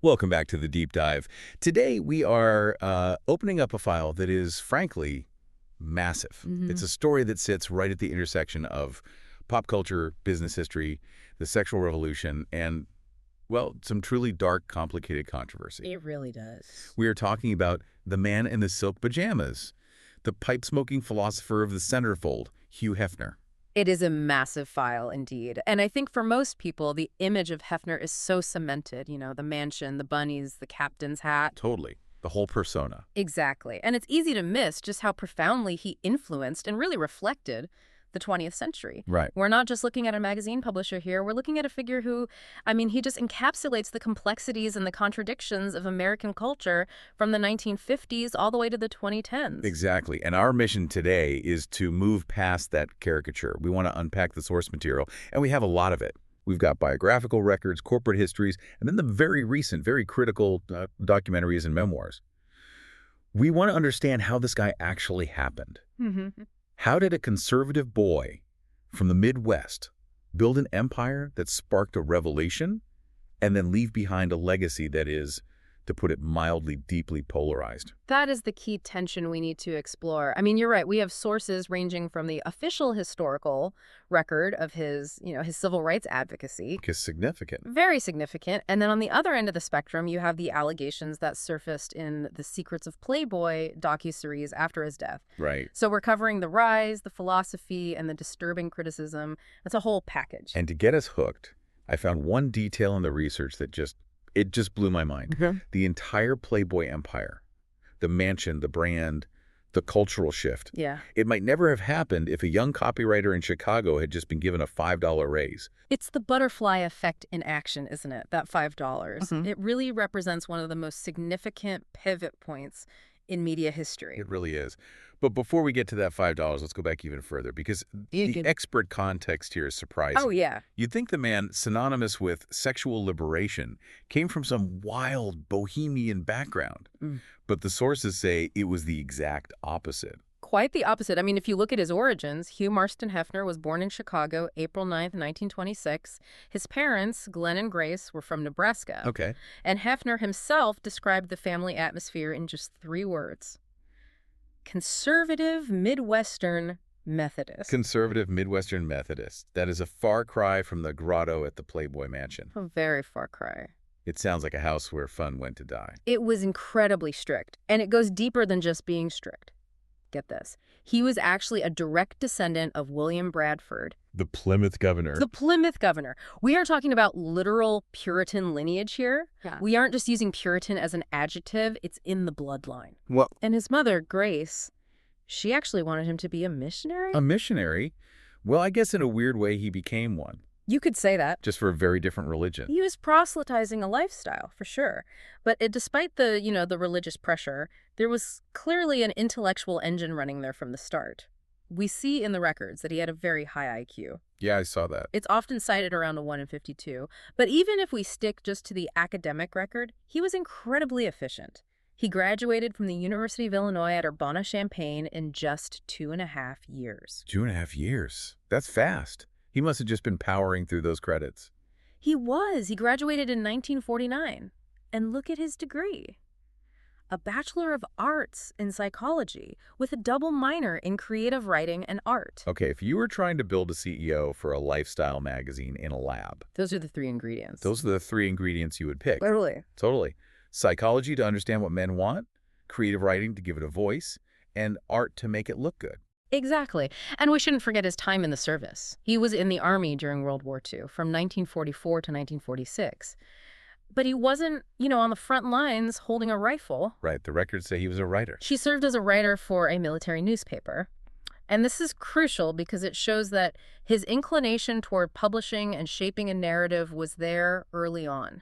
Welcome back to the Deep Dive. Today we are opening up a file that is, frankly, massive. It's a story that sits right at the intersection of pop culture, business history, the sexual revolution, and, well, some truly dark, complicated controversy. It really does. We are talking about the man in the silk pajamas, the pipe-smoking philosopher of the centerfold, Hugh Hefner. It is a massive file indeed. And I think for most people, the image of Hefner is so cemented, you know, the mansion, the bunnies, the captain's hat. Totally. The whole persona. Exactly. And it's easy to miss just how profoundly he influenced and really reflected the 20th century. Right. We're not just looking at a magazine publisher here. We're looking at a figure who, he just encapsulates the complexities and the contradictions of American culture from the 1950s all the way to the 2010s. Exactly. And our mission today is to move past that caricature. We want to unpack the source material, and we have a lot of it. We've got biographical records, corporate histories, and then the very recent, very critical documentaries and memoirs. We want to understand how this guy actually happened. How did a conservative boy from the Midwest build an empire that sparked a revelation and then leave behind a legacy that is, to put it mildly, deeply polarized? That is the key tension we need to explore. I mean, you're right. We have sources ranging from the official historical record of his civil rights advocacy. It's significant. Very significant. And then on the other end of the spectrum, you have the allegations that surfaced in the Secrets of Playboy docuseries after his death. Right. So we're covering the rise, the philosophy, and the disturbing criticism. It's a whole package. And to get us hooked, I found one detail in the research that just blew my mind. The entire Playboy empire, the mansion, the brand, the cultural shift. Yeah. It might never have happened if a young copywriter in Chicago had just been given a $5 raise. It's the butterfly effect in action, isn't it? That $5. It really represents one of the most significant pivot points in media history. It really is. But before we get to that $5, let's go back even further, because the expert context here is surprising. Oh, yeah. You'd think the man synonymous with sexual liberation came from some wild bohemian background. But the sources say it was the exact opposite. Quite the opposite. I mean, if you look at his origins, Hugh Marston Hefner was born in Chicago, April 9th, 1926. His parents, Glenn and Grace, were from Nebraska. Okay. And Hefner himself described the family atmosphere in just 3 words. Conservative Midwestern Methodist. Conservative Midwestern Methodist. That is a far cry from the grotto at the Playboy Mansion. A very far cry. It sounds like a house where fun went to die. It was incredibly strict, and it goes deeper than just being strict. Get this. He was actually a direct descendant of William Bradford. The Plymouth governor. The Plymouth governor. We are talking about literal Puritan lineage here. Yeah. We aren't just using Puritan as an adjective. It's in the bloodline. Well, And his mother, Grace, she actually wanted him to be a missionary. a missionary? Well, I guess in a weird way he became one, You could say that. just for a very different religion. He was proselytizing a lifestyle, for sure. But despite the, the religious pressure, there was clearly an intellectual engine running there from the start. We see in the records that he had a very high IQ. Yeah, I saw that. It's often cited around a 1 in 52. But even if we stick just to the academic record, he was incredibly efficient. He graduated from the University of Illinois at Urbana-Champaign in just 2.5 years. 2.5 years. That's fast. He must have just been powering through those credits. He was. He graduated in 1949. And look at his degree. A Bachelor of Arts in Psychology with a double minor in creative writing and art. Okay, if you were trying to build a CEO for a lifestyle magazine in a lab, Those are the 3 ingredients. those are the 3 ingredients you would pick. Totally. Totally. Psychology to understand what men want, creative writing to give it a voice, and art to make it look good. Exactly. And we shouldn't forget his time in the service. He was in the Army during World War II, from 1944 to 1946. But he wasn't, on the front lines holding a rifle. Right, the records say he was a writer. She served as a writer for a military newspaper. And this is crucial because it shows that his inclination toward publishing and shaping a narrative was there early on.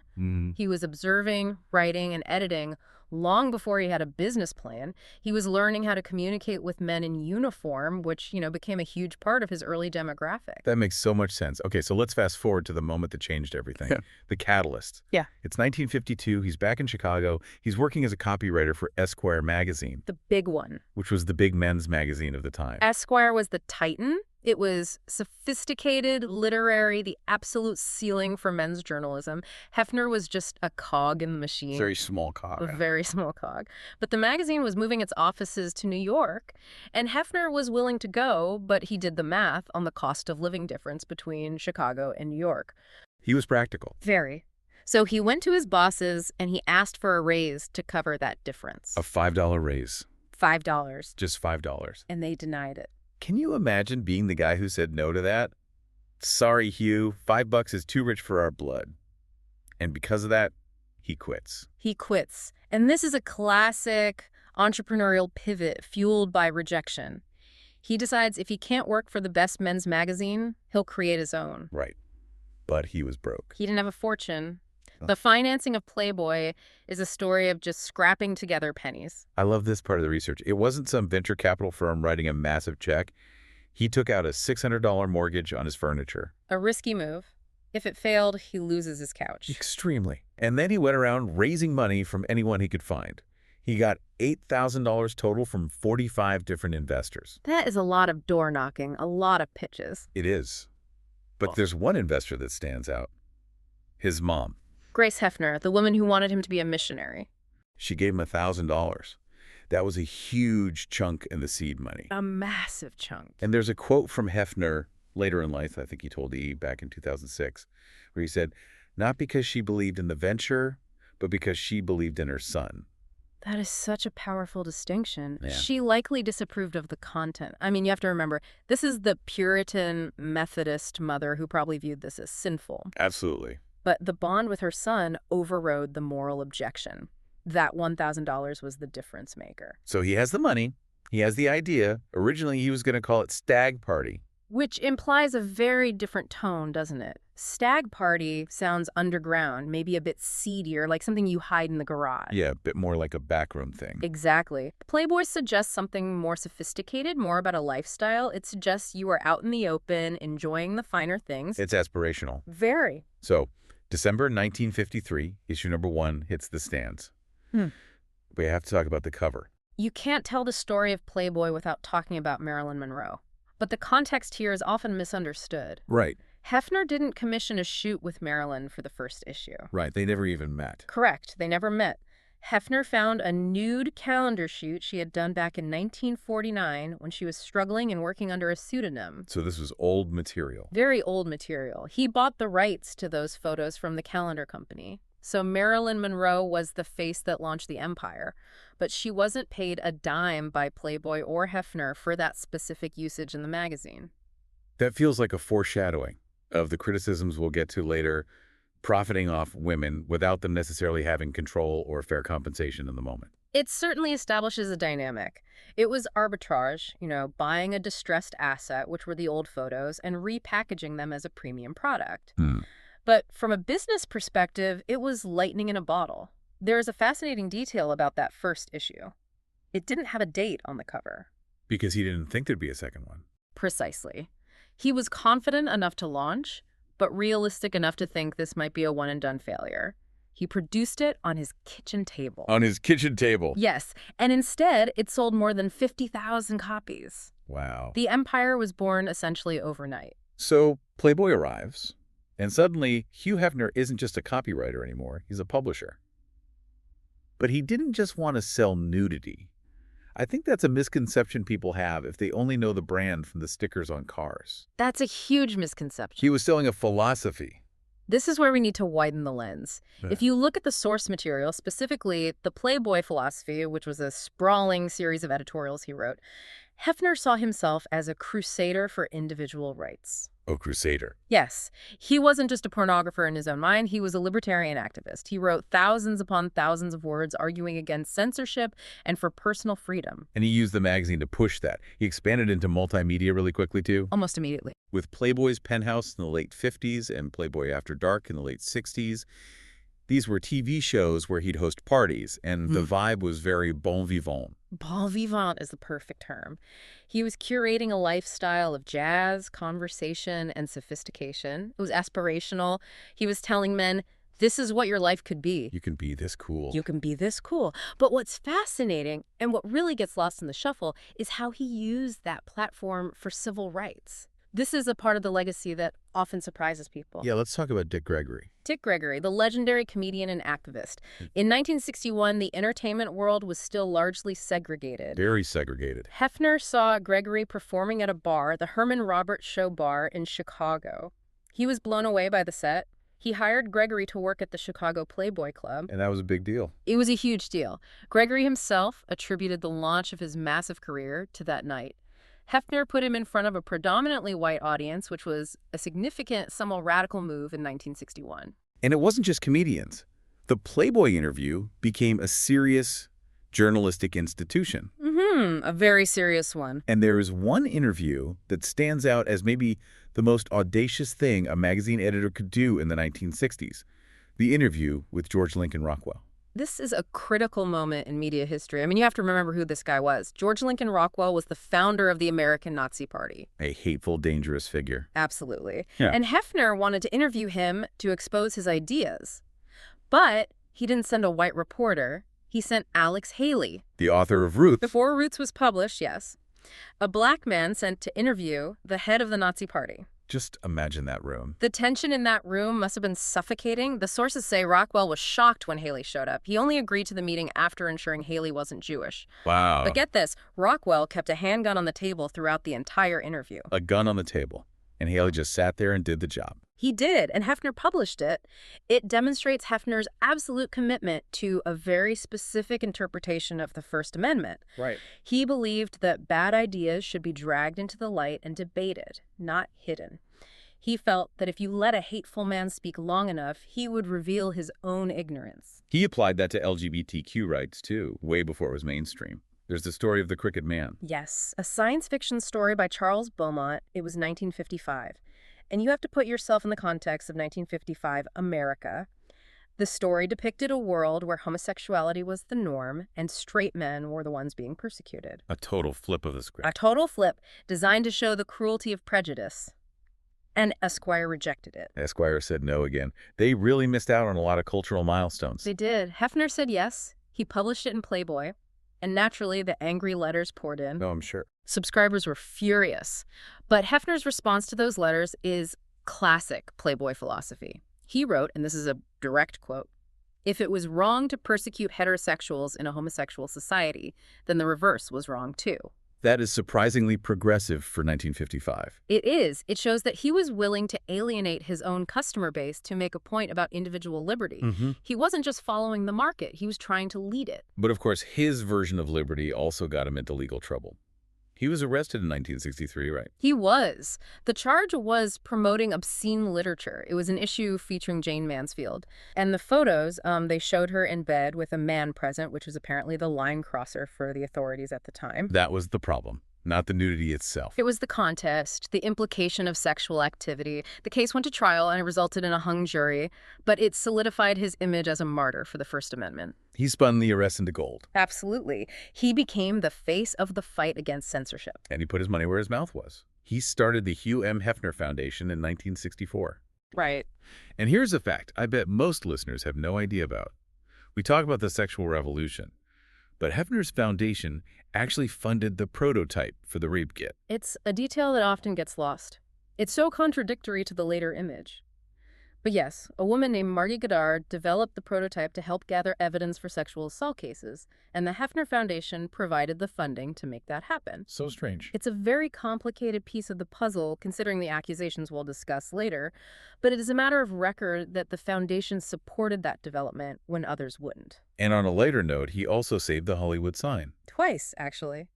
He was observing, writing, and editing long before he had a business plan. He was learning how to communicate with men in uniform, which, became a huge part of his early demographic. That makes so much sense. Okay, so let's fast forward to the moment that changed everything. The catalyst. Yeah. It's 1952. He's back in Chicago. He's working as a copywriter for Esquire magazine, The big one. which was the big men's magazine of the time. Esquire was the titan. It was sophisticated, literary, the absolute ceiling for men's journalism. Hefner was just a cog in the machine. Very small cog. A very small cog. But the magazine was moving its offices to New York, and Hefner was willing to go, but he did the math on the cost of living difference between Chicago and New York. He was practical. Very. So he went to his bosses, and he asked for a raise to cover that difference. A $5 raise. $5. Just $5. And they denied it. Can you imagine being the guy who said no to that? Sorry, Hugh, $5 is too rich for our blood. And because of that, he quits. He quits. And this is a classic entrepreneurial pivot fueled by rejection. He decides if he can't work for the best men's magazine, he'll create his own. Right. But he was broke. He didn't have a fortune. The financing of Playboy is a story of just scrapping together pennies. I love this part of the research. It wasn't some venture capital firm writing a massive check. He took out a $600 mortgage on his furniture. A risky move. If it failed, he loses his couch. Extremely. And then he went around raising money from anyone he could find. He got $8,000 total from 45 different investors. That is a lot of door knocking, a lot of pitches. It is. But there's one investor that stands out. His mom. Grace Hefner, the woman who wanted him to be a missionary. She gave him $1,000. That was a huge chunk in the seed money. A massive chunk. And there's a quote from Hefner later in life, I think he told E! back in 2006, where he said, not because she believed in the venture, but because she believed in her son. That is such a powerful distinction. Yeah. She likely disapproved of the content. I mean, you have to remember, this is the Puritan Methodist mother who probably viewed this as sinful. Absolutely. But the bond with her son overrode the moral objection. That $1,000 was the difference maker. So he has the money. He has the idea. Originally, he was going to call it Stag Party. Which implies a very different tone, doesn't it? Stag Party sounds underground, maybe a bit seedier, like something you hide in the garage. Yeah, a bit more like a backroom thing. Exactly. Playboy suggests something more sophisticated, more about a lifestyle. It suggests you are out in the open, enjoying the finer things. It's aspirational. Very. So, December 1953, issue number 1 hits the stands. We have to talk about the cover. You can't tell the story of Playboy without talking about Marilyn Monroe. But the context here is often misunderstood. Right. Hefner didn't commission a shoot with Marilyn for the first issue. Right. They never even met. Correct. They never met. Hefner found a nude calendar shoot she had done back in 1949 when she was struggling and working under a pseudonym. So this was old material. Very old material. He bought the rights to those photos from the calendar company. So Marilyn Monroe was the face that launched the empire, but she wasn't paid a dime by Playboy or Hefner for that specific usage in the magazine. That feels like a foreshadowing of the criticisms we'll get to later, profiting off women without them necessarily having control or fair compensation in the moment. It certainly establishes a dynamic. It was arbitrage, buying a distressed asset, which were the old photos, and repackaging them as a premium product. But from a business perspective, it was lightning in a bottle. There is a fascinating detail about that first issue. It didn't have a date on the cover. Because he didn't think there'd be a second one. Precisely. He was confident enough to launch, but realistic enough to think this might be a one-and-done failure. He produced it on his kitchen table. On his kitchen table? Yes, and instead, it sold more than 50,000 copies. Wow. The empire was born essentially overnight. So Playboy arrives. And suddenly, Hugh Hefner isn't just a copywriter anymore, he's a publisher. But he didn't just want to sell nudity. I think that's a misconception people have if they only know the brand from the stickers on cars. That's a huge misconception. He was selling a philosophy. This is where we need to widen the lens. Yeah. If you look at the source material, specifically the Playboy philosophy, which was a sprawling series of editorials he wrote, Hefner saw himself as a crusader for individual rights. Oh, crusader. Yes. He wasn't just a pornographer in his own mind. He was a libertarian activist. He wrote thousands upon thousands of words arguing against censorship and for personal freedom. And he used the magazine to push that. He expanded into multimedia really quickly, too. Almost immediately. With Playboy's Penthouse in the late 50s and Playboy After Dark in the late 60s, these were TV shows where he'd host parties, and the vibe was very bon vivant. Bon vivant is the perfect term. He was curating a lifestyle of jazz, conversation, and sophistication. It was aspirational. He was telling men, this is what your life could be. You can be this cool. You can be this cool. But what's fascinating, and what really gets lost in the shuffle, is how he used that platform for civil rights. This is a part of the legacy that often surprises people. Yeah, let's talk about Dick Gregory. Dick Gregory, the legendary comedian and activist. In 1961, the entertainment world was still largely segregated. Very segregated. Hefner saw Gregory performing at a bar, the Herman Roberts Show Bar in Chicago. He was blown away by the set. He hired Gregory to work at the Chicago Playboy Club. And that was a big deal. It was a huge deal. Gregory himself attributed the launch of his massive career to that night. Hefner put him in front of a predominantly white audience, which was a significant, somewhat radical move in 1961. And it wasn't just comedians. The Playboy interview became a serious journalistic institution. A very serious one. And there is one interview that stands out as maybe the most audacious thing a magazine editor could do in the 1960s. The interview with George Lincoln Rockwell. This is a critical moment in media history. I mean, you have to remember who this guy was. George Lincoln Rockwell was the founder of the American Nazi Party. A hateful, dangerous figure. Absolutely. Yeah. And Hefner wanted to interview him to expose his ideas. But he didn't send a white reporter. He sent Alex Haley. The author of Roots. Before Roots was published, yes. A black man sent to interview the head of the Nazi Party. Just imagine that room. The tension in that room must have been suffocating. The sources say Rockwell was shocked when Haley showed up. He only agreed to the meeting after ensuring Haley wasn't Jewish. Wow. But get this, Rockwell kept a handgun on the table throughout the entire interview. A gun on the table. And Haley just sat there and did the job. He did, and Hefner published it. It demonstrates Hefner's absolute commitment to a very specific interpretation of the First Amendment. Right. He believed that bad ideas should be dragged into the light and debated, not hidden. He felt that if you let a hateful man speak long enough, he would reveal his own ignorance. He applied that to LGBTQ rights, too, way before it was mainstream. There's the story of the Crooked Man. Yes, a science fiction story by Charles Beaumont. It was 1955. And you have to put yourself in the context of 1955 America. The story depicted a world where homosexuality was the norm and straight men were the ones being persecuted. A total flip of the script. A total flip designed to show the cruelty of prejudice. And Esquire rejected it. Esquire said no again. They really missed out on a lot of cultural milestones. They did. Hefner said yes. He published it in Playboy. And naturally, the angry letters poured in. No, I'm sure. Subscribers were furious. But Hefner's response to those letters is classic Playboy philosophy. He wrote, and this is a direct quote, "If it was wrong to persecute heterosexuals in a homosexual society, then the reverse was wrong too." That is surprisingly progressive for 1955. It is. It shows that he was willing to alienate his own customer base to make a point about individual liberty. He wasn't just following the market. He was trying to lead it. But of course, his version of liberty also got him into legal trouble. He was arrested in 1963, right? He was. The charge was promoting obscene literature. It was an issue featuring Jane Mansfield. And the photos, they showed her in bed with a man present, which was apparently the line crosser for the authorities at the time. That was the problem, not the nudity itself. It was the contest, the implication of sexual activity. The case went to trial and it resulted in a hung jury, but it solidified his image as a martyr for the First Amendment. He spun the arrest into gold. Absolutely. He became the face of the fight against censorship. And he put his money where his mouth was. He started the Hugh M. Hefner Foundation in 1964. Right. And here's a fact I bet most listeners have no idea about. We talk about the sexual revolution, but Hefner's foundation actually funded the prototype for the rape kit. It's a detail that often gets lost. It's so contradictory to the later image. But yes, a woman named Margie Goddard developed the prototype to help gather evidence for sexual assault cases, and the Hefner Foundation provided the funding to make that happen. So strange. It's a very complicated piece of the puzzle, considering the accusations we'll discuss later, but it is a matter of record that the foundation supported that development when others wouldn't. And on a lighter note, he also saved the Hollywood sign. Twice, actually.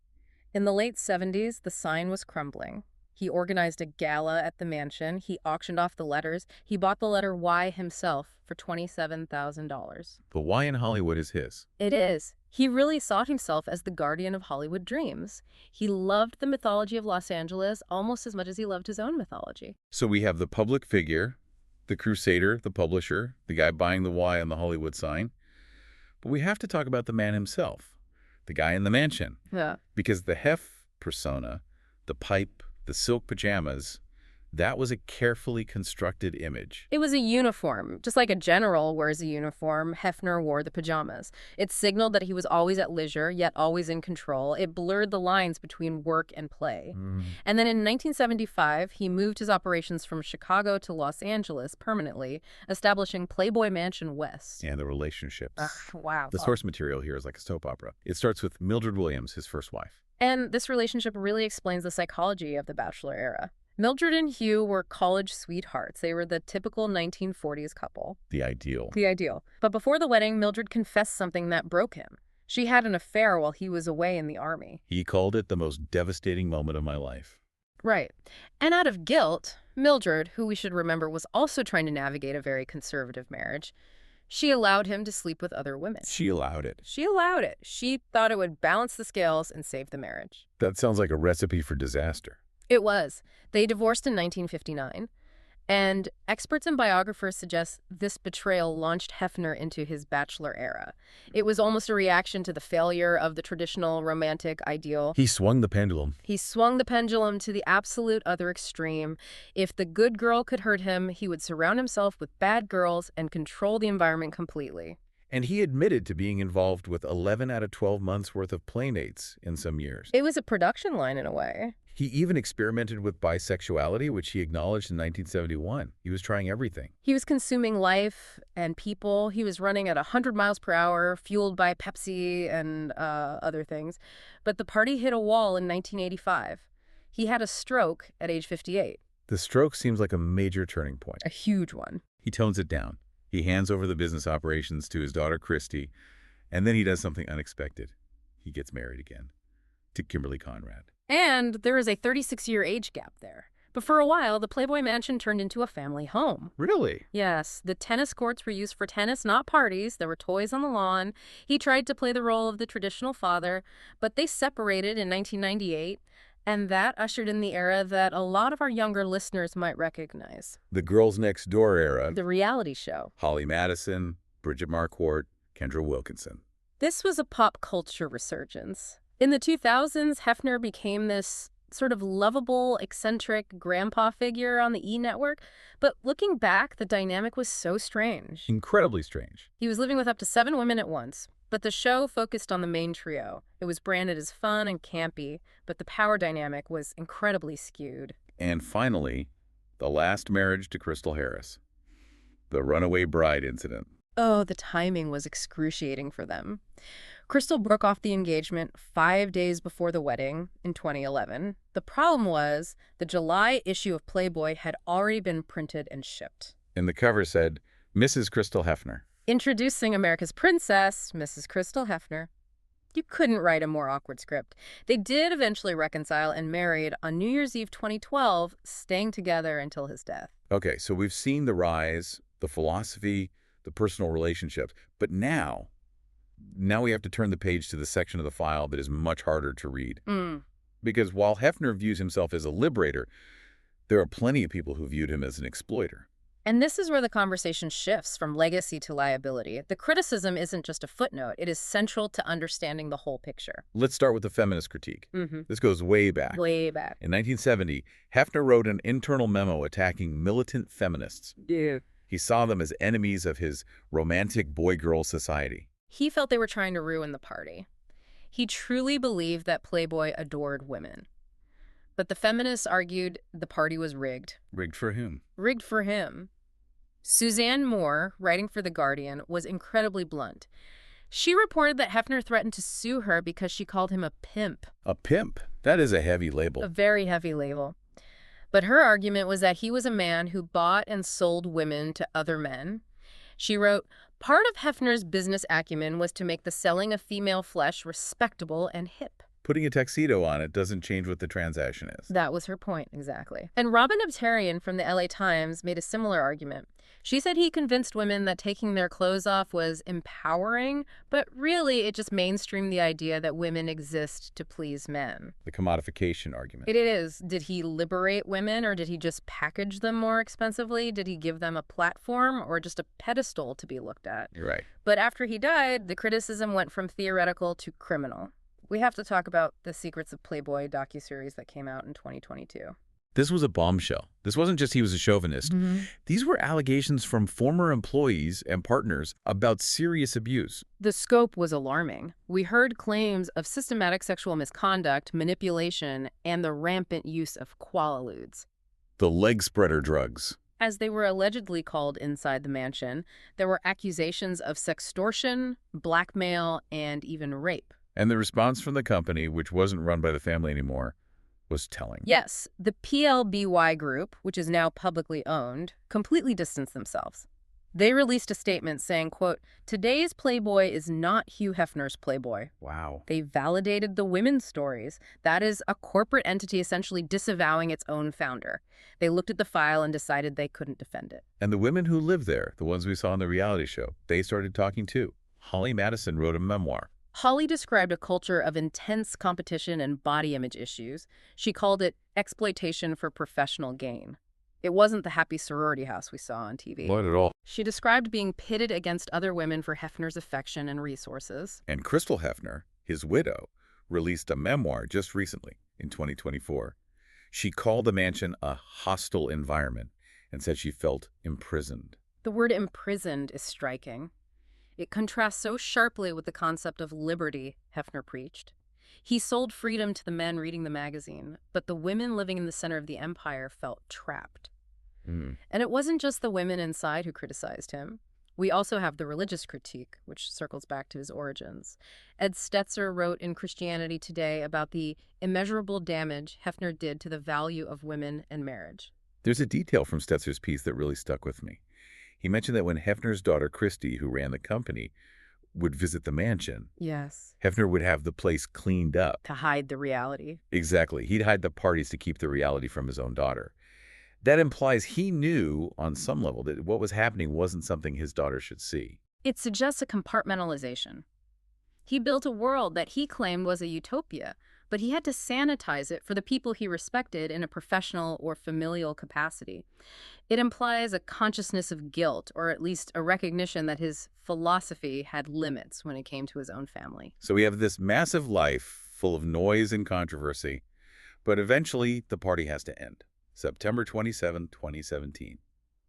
In the late 70s, the sign was crumbling. He organized a gala at the mansion. He auctioned off the letters. He bought the letter Y himself for $27,000. The Y in Hollywood is his. It is. He really saw himself as the guardian of Hollywood dreams. He loved the mythology of Los Angeles almost as much as he loved his own mythology. So we have the public figure, the crusader, the publisher, the guy buying the Y on the Hollywood sign. But we have to talk about the man himself, the guy in the mansion. Yeah. Because the Hef persona, the pipe, the silk pajamas, That was a carefully constructed image. It was a uniform. Just like a general wears a uniform, Hefner wore the pajamas. It signaled that he was always at leisure, yet always in control. It blurred the lines between work and play. And then in 1975, he moved his operations from Chicago to Los Angeles permanently, establishing Playboy Mansion West. And the relationships. Wow. The source material here is like a soap opera. It starts with Mildred Williams, his first wife. And this relationship really explains the psychology of the Bachelor era. Mildred and Hugh were college sweethearts. They were the typical 1940s couple. The ideal. The ideal. But before the wedding, Mildred confessed something that broke him. She had an affair while he was away in the army. He called it the most devastating moment of my life. Right. And out of guilt, Mildred, who we should remember was also trying to navigate a very conservative marriage, she allowed him to sleep with other women. She allowed it. She allowed it. She thought it would balance the scales and save the marriage. That sounds like a recipe for disaster. It was. They divorced in 1959, and experts and biographers suggest this betrayal launched Hefner into his Bachelor era. It was almost a reaction to the failure of the traditional romantic ideal. He swung the pendulum. He swung the pendulum to the absolute other extreme. If the good girl could hurt him, he would surround himself with bad girls and control the environment completely. And he admitted to being involved with 11 out of 12 months worth of playmates in some years. It was a production line in a way. He even experimented with bisexuality, which he acknowledged in 1971. He was trying everything. He was consuming life and people. He was running at 100 miles per hour, fueled by Pepsi and other things. But the party hit a wall in 1985. He had a stroke at age 58. The stroke seems like a major turning point. A huge one. He tones it down. He hands over the business operations to his daughter, Christy, and then he does something unexpected. He gets married again to Kimberly Conrad. And there is a 36-year age gap there. But for a while, the Playboy Mansion turned into a family home. Really? Yes. The tennis courts were used for tennis, not parties. There were toys on the lawn. He tried to play the role of the traditional father, but they separated in 1998, and that ushered in the era that a lot of our younger listeners might recognize. The Girls Next Door era. The reality show. Holly Madison, Bridget Marquardt, Kendra Wilkinson. This was a pop culture resurgence. In the 2000s, Hefner became this sort of lovable, eccentric grandpa figure on the E! Network. But looking back, the dynamic was so strange. Incredibly strange. He was living with up to 7 women at once, but the show focused on the main trio. It was branded as fun and campy, but the power dynamic was incredibly skewed. And finally, the last marriage to Crystal Harris. The runaway bride incident. Oh, the timing was excruciating for them. Crystal broke off the engagement 5 days before the wedding in 2011. The problem was the July issue of Playboy had already been printed and shipped. And the cover said, Mrs. Crystal Hefner. Introducing America's princess, Mrs. Crystal Hefner. You couldn't write a more awkward script. They did eventually reconcile and married on New Year's Eve 2012, staying together until his death. Okay, so we've seen the rise, the philosophy, the personal relationships, but now we have to turn the page to the section of the file that is much harder to read. Because while Hefner views himself as a liberator, there are plenty of people who viewed him as an exploiter. And this is where the conversation shifts from legacy to liability. The criticism isn't just a footnote. It is central to understanding the whole picture. Let's start with the feminist critique. This goes way back. Way back. In 1970, Hefner wrote an internal memo attacking militant feminists. Yeah. He saw them as enemies of his romantic boy-girl society. He felt they were trying to ruin the party. He truly believed that Playboy adored women. But the feminists argued the party was rigged. Rigged for whom? Rigged for him. Suzanne Moore, writing for The Guardian, was incredibly blunt. She reported that Hefner threatened to sue her because she called him a pimp. A pimp? That is a heavy label. A very heavy label. But her argument was that he was a man who bought and sold women to other men. She wrote, part of Hefner's business acumen was to make the selling of female flesh respectable and hip. Putting a tuxedo on it doesn't change what the transaction is. That was her point, exactly. And Robin Abtarian from the LA Times made a similar argument. She said he convinced women that taking their clothes off was empowering, but really it just mainstreamed the idea that women exist to please men. The commodification argument. It is. Did he liberate women, or did he just package them more expensively? Did he give them a platform or just a pedestal to be looked at? You're right. But after he died, the criticism went from theoretical to criminal. We have to talk about the Secrets of Playboy docuseries that came out in 2022. This was a bombshell. This wasn't just he was a chauvinist. These were allegations from former employees and partners about serious abuse. The scope was alarming. We heard claims of systematic sexual misconduct, manipulation, and the rampant use of quaaludes. The leg spreader drugs. As they were allegedly called inside the mansion, there were accusations of sextortion, blackmail, and even rape. And the response from the company, which wasn't run by the family anymore, was telling. Yes, the PLBY group, which is now publicly owned, completely distanced themselves. They released a statement saying, quote, "Today's Playboy is not Hugh Hefner's Playboy." Wow. They validated the women's stories. That is a corporate entity essentially disavowing its own founder. They looked at the file and decided they couldn't defend it. And the women who lived there, the ones we saw in the reality show, they started talking too. Holly Madison wrote a memoir. Holly described a culture of intense competition and body image issues. She called it exploitation for professional gain. It wasn't the happy sorority house we saw on TV. Not at all. She described being pitted against other women for Hefner's affection and resources. And Crystal Hefner, his widow, released a memoir just recently, in 2024. She called the mansion a hostile environment and said she felt imprisoned. The word imprisoned is striking. It contrasts so sharply with the concept of liberty Hefner preached. He sold freedom to the men reading the magazine, but the women living in the center of the empire felt trapped. And it wasn't just the women inside who criticized him. We also have the religious critique, which circles back to his origins. Ed Stetzer wrote in Christianity Today about the immeasurable damage Hefner did to the value of women and marriage. There's a detail from Stetzer's piece that really stuck with me. He mentioned that when Hefner's daughter, Christy, who ran the company, would visit the mansion, Yes. Hefner would have the place cleaned up. To hide the reality. Exactly. He'd hide the parties to keep the reality from his own daughter. That implies he knew, on some level, that what was happening wasn't something his daughter should see. It suggests a compartmentalization. He built a world that he claimed was a utopia, but he had to sanitize it for the people he respected in a professional or familial capacity. It implies a consciousness of guilt, or at least a recognition that his philosophy had limits when it came to his own family. So we have this massive life full of noise and controversy, but eventually the party has to end. September 27, 2017.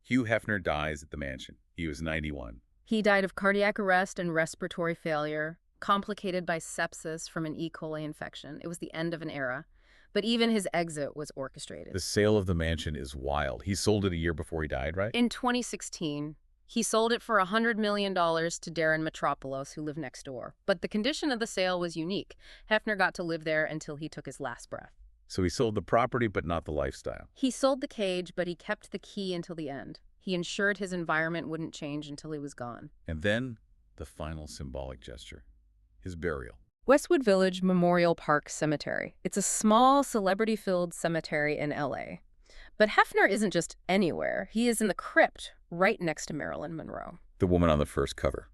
Hugh Hefner dies at the mansion. He was 91. He died of cardiac arrest and respiratory failure, complicated by sepsis from an E. coli infection. It was the end of an era. But even his exit was orchestrated. The sale of the mansion is wild. He sold it a year before he died, right? In 2016, he sold it for $100 million to Darren Metropoulos, who lived next door. But the condition of the sale was unique. Hefner got to live there until he took his last breath. So he sold the property, but not the lifestyle. He sold the cage, but he kept the key until the end. He ensured his environment wouldn't change until he was gone. And then, the final symbolic gesture. His burial. Westwood Village Memorial Park Cemetery. It's a small, celebrity-filled cemetery in L.A. But Hefner isn't just anywhere. He is in the crypt right next to Marilyn Monroe. The woman on the first cover.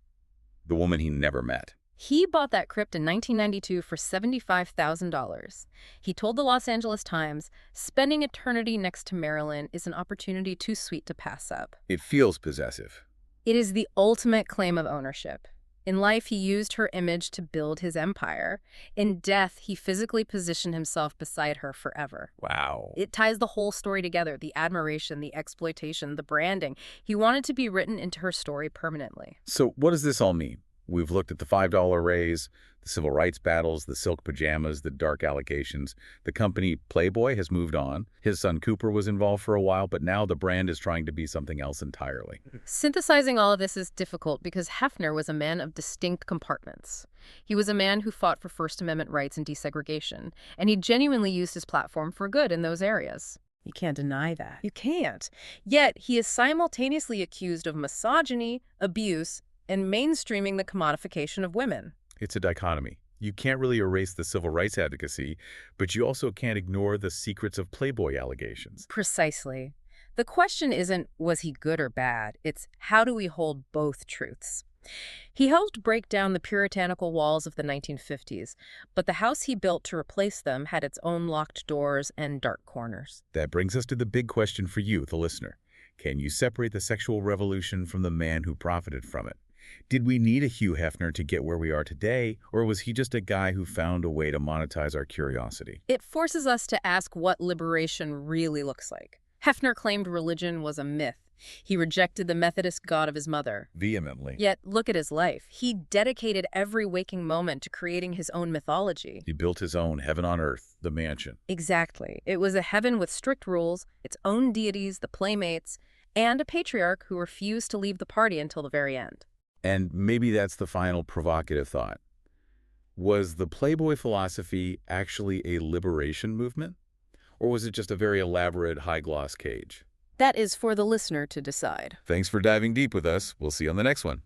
The woman he never met. He bought that crypt in 1992 for $75,000. He told the Los Angeles Times, "Spending eternity next to Marilyn is an opportunity too sweet to pass up." It feels possessive. It is the ultimate claim of ownership. In life, he used her image to build his empire. In death, he physically positioned himself beside her forever. Wow. It ties the whole story together, the admiration, the exploitation, the branding. He wanted to be written into her story permanently. So what does this all mean? We've looked at the $5 raise, the civil rights battles, the silk pajamas, the dark allegations. The company Playboy has moved on. His son Cooper was involved for a while, but now the brand is trying to be something else entirely. Synthesizing all of this is difficult because Hefner was a man of distinct compartments. He was a man who fought for First Amendment rights and desegregation, and he genuinely used his platform for good in those areas. You can't deny that. You can't. Yet, he is simultaneously accused of misogyny, abuse, and mainstreaming the commodification of women. It's a dichotomy. You can't really erase the civil rights advocacy, but you also can't ignore the secrets of Playboy allegations. Precisely. The question isn't, was he good or bad? It's, how do we hold both truths? He helped break down the puritanical walls of the 1950s, but the house he built to replace them had its own locked doors and dark corners. That brings us to the big question for you, the listener. Can you separate the sexual revolution from the man who profited from it? Did we need a Hugh Hefner to get where we are today, or was he just a guy who found a way to monetize our curiosity? It forces us to ask what liberation really looks like. Hefner claimed religion was a myth. He rejected the Methodist God of his mother. Vehemently. Yet, look at his life. He dedicated every waking moment to creating his own mythology. He built his own heaven on earth, the mansion. Exactly. It was a heaven with strict rules, its own deities, the playmates, and a patriarch who refused to leave the party until the very end. And maybe that's the final provocative thought. Was the Playboy philosophy actually a liberation movement? Or was it just a very elaborate, high-gloss cage? That is for the listener to decide. Thanks for diving deep with us. We'll see you on the next one.